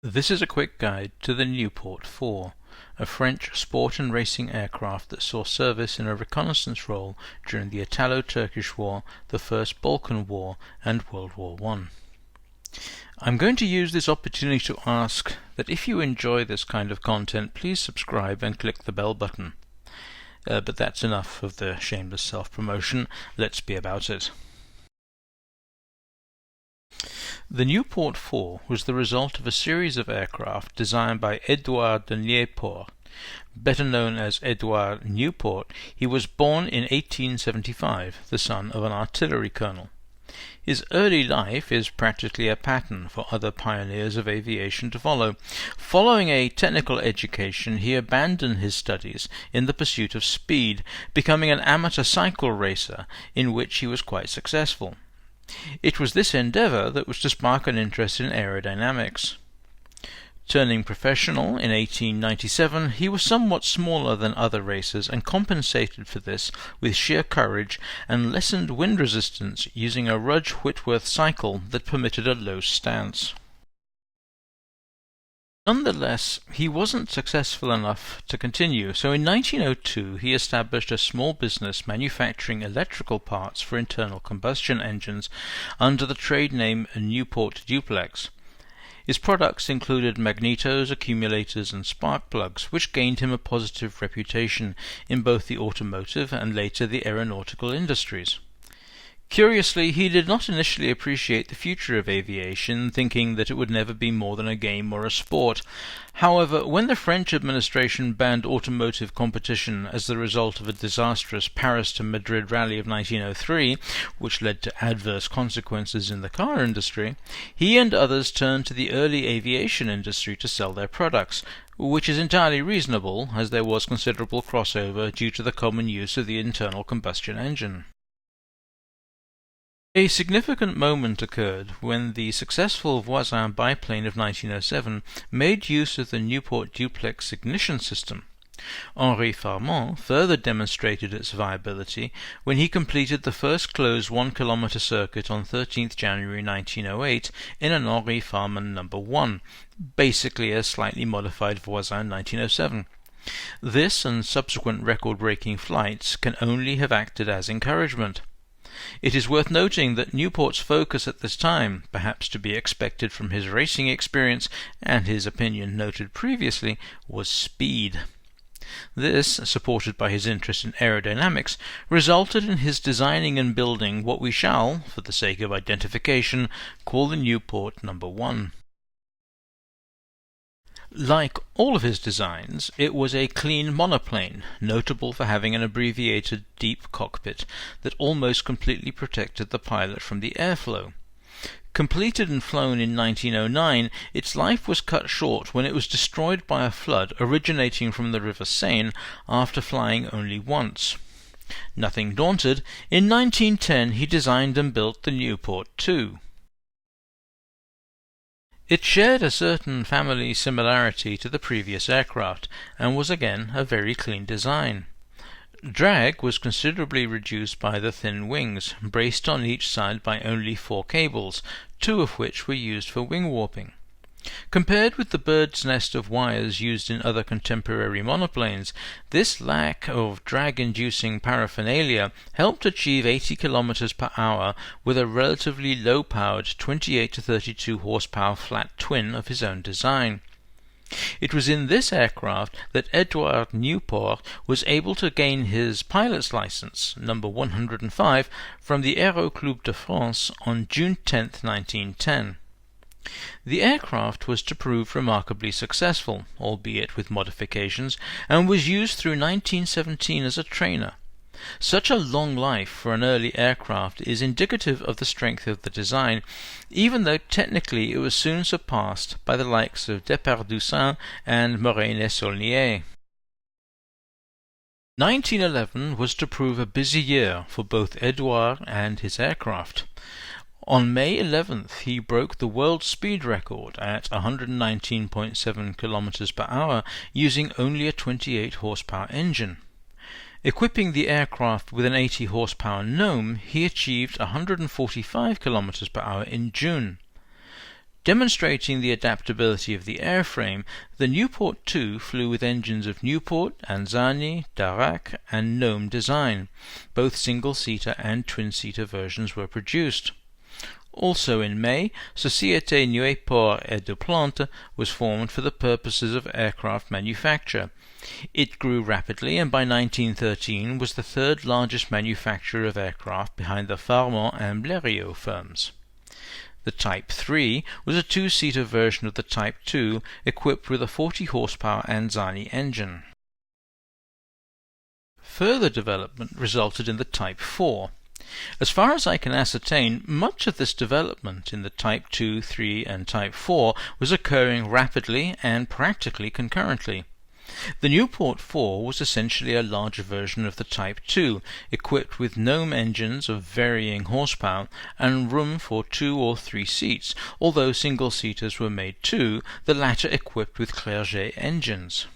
This is a quick guide to the Nieuport IV, a French sport and racing aircraft that saw service in a reconnaissance role during the Italo-Turkish War, the First Balkan War, and World War I. I'm going to use this opportunity to ask that if you enjoy this kind of content, please subscribe and click the bell button. But that's enough of the shameless self-promotion. Let's be about it. The Nieuport IV was the result of a series of aircraft designed by Édouard de Nieuport. Better known as Édouard Nieuport, he was born in 1875, the son of an artillery colonel. His early life is practically a pattern for other pioneers of aviation to follow. Following a technical education, he abandoned his studies in the pursuit of speed, becoming an amateur cycle racer, in which he was quite successful. It was this endeavour that was to spark an interest in aerodynamics. Turning professional in 1897, he was somewhat smaller than other racers and compensated for this with sheer courage and lessened wind resistance using a Rudge-Whitworth cycle that permitted a low stance. Nonetheless, he wasn't successful enough to continue, so in 1902 he established a small business manufacturing electrical parts for internal combustion engines under the trade name Nieuport Duplex. His products included magnetos, accumulators, and spark plugs, which gained him a positive reputation in both the automotive and later the aeronautical industries. Curiously, he did not initially appreciate the future of aviation, thinking that it would never be more than a game or a sport. However, when the French administration banned automotive competition as the result of a disastrous Paris to Madrid rally of 1903, which led to adverse consequences in the car industry, he and others turned to the early aviation industry to sell their products, which is entirely reasonable, as there was considerable crossover due to the common use of the internal combustion engine. A significant moment occurred when the successful Voisin biplane of 1907 made use of the Nieuport duplex ignition system. Henri Farman further demonstrated its viability when he completed the first closed 1-kilometre circuit on 13th January 1908 in an Henri Farman No. 1, basically a slightly modified Voisin 1907. This and subsequent record-breaking flights can only have acted as encouragement. It is worth noting that Nieuport's focus at this time, perhaps to be expected from his racing experience and his opinion noted previously, was speed. This, supported by his interest in aerodynamics, resulted in his designing and building what we shall, for the sake of identification, call the Nieuport No. 1. Like all of his designs, it was a clean monoplane, notable for having an abbreviated deep cockpit that almost completely protected the pilot from the airflow. Completed and flown in 1909, its life was cut short when it was destroyed by a flood originating from the River Seine after flying only once. Nothing daunted, in 1910 he designed and built the Nieuport II. It shared a certain family similarity to the previous aircraft, and was again a very clean design. Drag was considerably reduced by the thin wings, braced on each side by only 4 cables, 2 of which were used for wing warping. Compared with the bird's nest of wires used in other contemporary monoplanes, this lack of drag-inducing paraphernalia helped achieve 80 km per hour with a relatively low-powered 28 to 32 horsepower flat twin of his own design. It was in this aircraft that Édouard Nieuport was able to gain his pilot's license, number 105, from the Aero Club de France on June 10, 1910. The aircraft was to prove remarkably successful, albeit with modifications, and was used through 1917 as a trainer. Such a long life for an early aircraft is indicative of the strength of the design, even though technically it was soon surpassed by the likes of Deperdussin and Morane-Saulnier. 1911 was to prove a busy year for both Édouard and his aircraft. On May 11th he broke the world speed record at 119.7 km per hour using only a 28 horsepower engine. Equipping the aircraft with an 80 horsepower Gnome, he achieved 145 km per hour in June. Demonstrating the adaptability of the airframe, the Nieuport II flew with engines of Nieuport, Anzani, Darracq and Gnome design. Both single-seater and twin-seater versions were produced. Also in May, Société Nieuport et de Plante was formed for the purposes of aircraft manufacture. It grew rapidly and by 1913 was the third largest manufacturer of aircraft behind the Farman and Blériot firms. The Type 3 was a two-seater version of the Type 2 equipped with a 40-horsepower Anzani engine. Further development resulted in the Type 4. As far as I can ascertain, much of this development in the Type 2, 3 and Type 4 was occurring rapidly and practically concurrently. The Nieuport IV was essentially a larger version of the Type 2, equipped with Gnome engines of varying horsepower and room for 2 or 3 seats, although single-seaters were made too, the latter equipped with Clerget engines.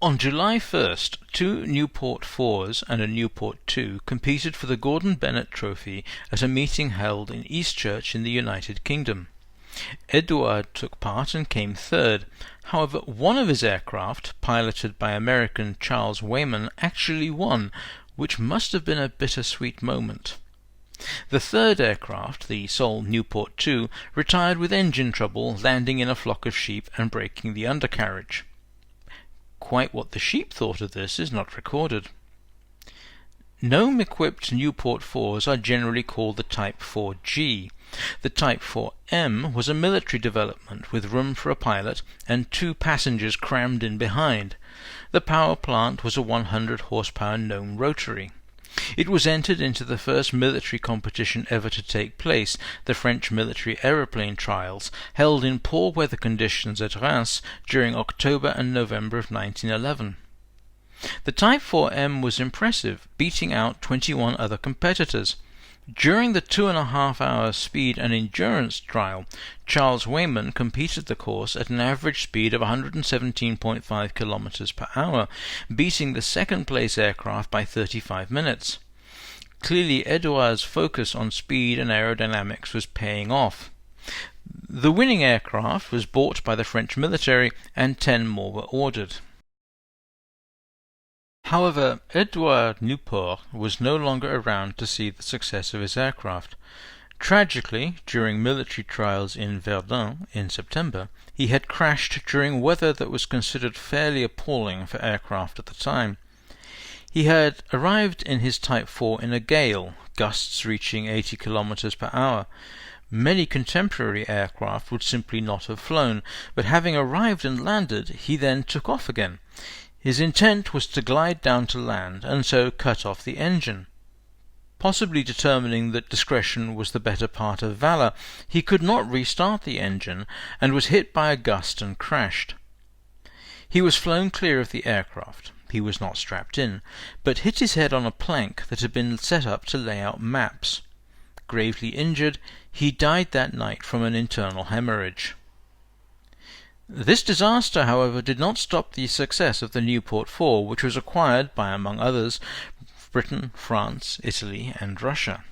On July 1st, 2 Nieuport IVs and a Nieuport II competed for the Gordon Bennett Trophy at a meeting held in Eastchurch in the United Kingdom. Edouard took part and came third. However, one of his aircraft, piloted by American Charles Weyman, actually won, which must have been a bittersweet moment. The third aircraft, the sole Nieuport II, retired with engine trouble, landing in a flock of sheep and breaking the undercarriage. Quite what the sheep thought of this is not recorded. Gnome-equipped Nieuport IVs are generally called the Type 4G. The Type 4M was a military development with room for a pilot and 2 passengers crammed in behind. The power plant was a 100-horsepower Gnome rotary. It was entered into the first military competition ever to take place, the French military aeroplane trials, held in poor weather conditions at Reims during October and November of 1911. The Type 4M was impressive, beating out 21 other competitors. During the 2.5-hour speed and endurance trial, Charles Weyman completed the course at an average speed of 117.5 km per hour, beating the second-place aircraft by 35 minutes. Clearly, Edouard's focus on speed and aerodynamics was paying off. The winning aircraft was bought by the French military, and 10 more were ordered. However, Edouard Nieuport was no longer around to see the success of his aircraft. Tragically, during military trials in Verdun in September, he had crashed during weather that was considered fairly appalling for aircraft at the time. He had arrived in his Type 4 in a gale, gusts reaching 80 km per hour. Many contemporary aircraft would simply not have flown, but having arrived and landed, he then took off again. His intent was to glide down to land, and so cut off the engine. Possibly determining that discretion was the better part of valour, he could not restart the engine, and was hit by a gust and crashed. He was flown clear of the aircraft. He was not strapped in, but hit his head on a plank that had been set up to lay out maps. Gravely injured, he died that night from an internal hemorrhage. This disaster, however, did not stop the success of the Nieuport IV, which was acquired by, among others, Britain, France, Italy, and Russia.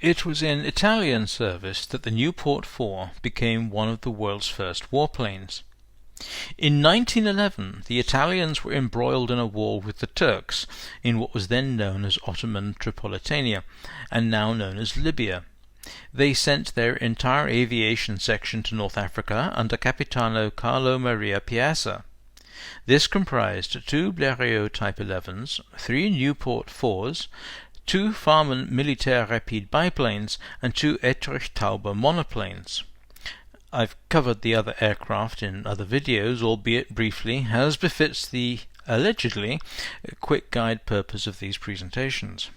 It was in Italian service that the Nieuport IV became one of the world's first warplanes. In 1911, the Italians were embroiled in a war with the Turks, in what was then known as Ottoman Tripolitania, and now known as Libya. They sent their entire aviation section to North Africa under Capitano Carlo Maria Piazza. This comprised 2 Blériot Type 11s, 3 Nieuport IVs, 2 Farman Militaire Rapide biplanes, and 2 Etrich Taube monoplanes. I've covered the other aircraft in other videos, albeit briefly, as befits the, allegedly, quick guide purpose of these presentations.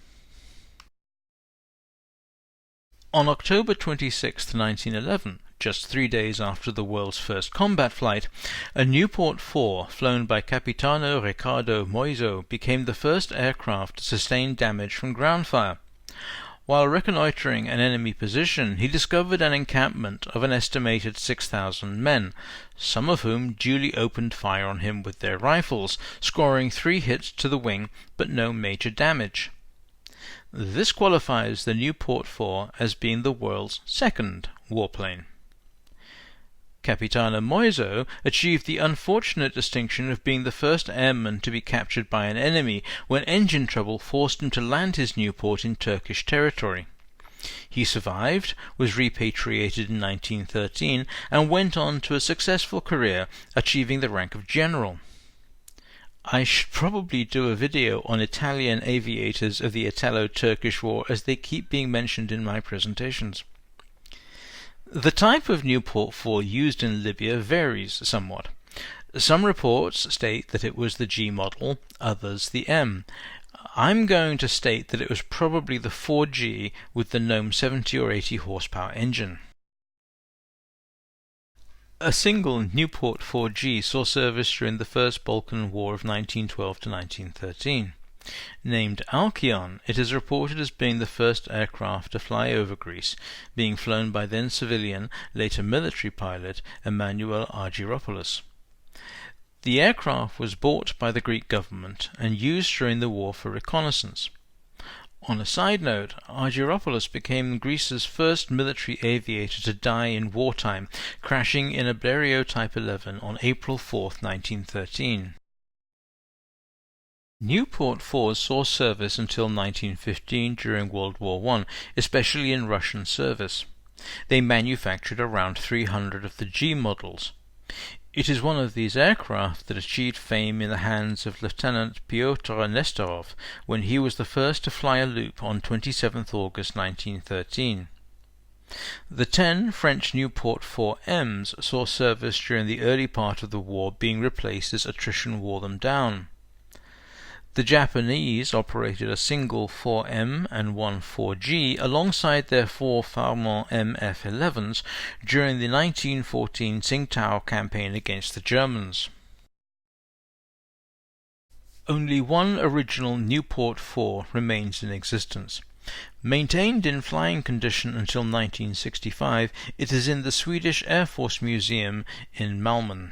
On October 26, 1911, just 3 days after the world's first combat flight, a Nieuport IV flown by Capitano Riccardo Moiso became the first aircraft to sustain damage from ground fire. While reconnoitring an enemy position, he discovered an encampment of an estimated 6,000 men, some of whom duly opened fire on him with their rifles, scoring 3 hits to the wing but no major damage. This qualifies the Nieuport IV as being the world's second warplane. Capitano Moiso achieved the unfortunate distinction of being the first airman to be captured by an enemy when engine trouble forced him to land his Nieuport in Turkish territory. He survived, was repatriated in 1913, and went on to a successful career, achieving the rank of general. I should probably do a video on Italian aviators of the Italo-Turkish War, as they keep being mentioned in my presentations. The type of Nieuport IV used in Libya varies somewhat. Some reports state that it was the G model, others the M. I'm going to state that it was probably the 4G with the Gnome 70 or 80 horsepower engine. A single Nieuport 4G saw service during the First Balkan War of 1912 to 1913. Named Alcyon, it is reported as being the first aircraft to fly over Greece, being flown by then civilian, later military pilot Emmanuel Argyropoulos. The aircraft was bought by the Greek government and used during the war for reconnaissance. On a side note, Argyropoulos became Greece's first military aviator to die in wartime, crashing in a Blériot Type 11 on April 4, 1913. Nieuport IVs saw service until 1915 during World War I, especially in Russian service. They manufactured around 300 of the G models. It is one of these aircraft that achieved fame in the hands of Lieutenant Pyotr Nestorov when he was the first to fly a loop on 27 August 1913. The 10 French Nieuport IVMs saw service during the early part of the war, being replaced as attrition wore them down. The Japanese operated a single 4M and one 4G alongside their 4 Farman MF-11s during the 1914 Tsingtao campaign against the Germans. Only one original Nieuport IV remains in existence. Maintained in flying condition until 1965, it is in the Swedish Air Force Museum in Malmö.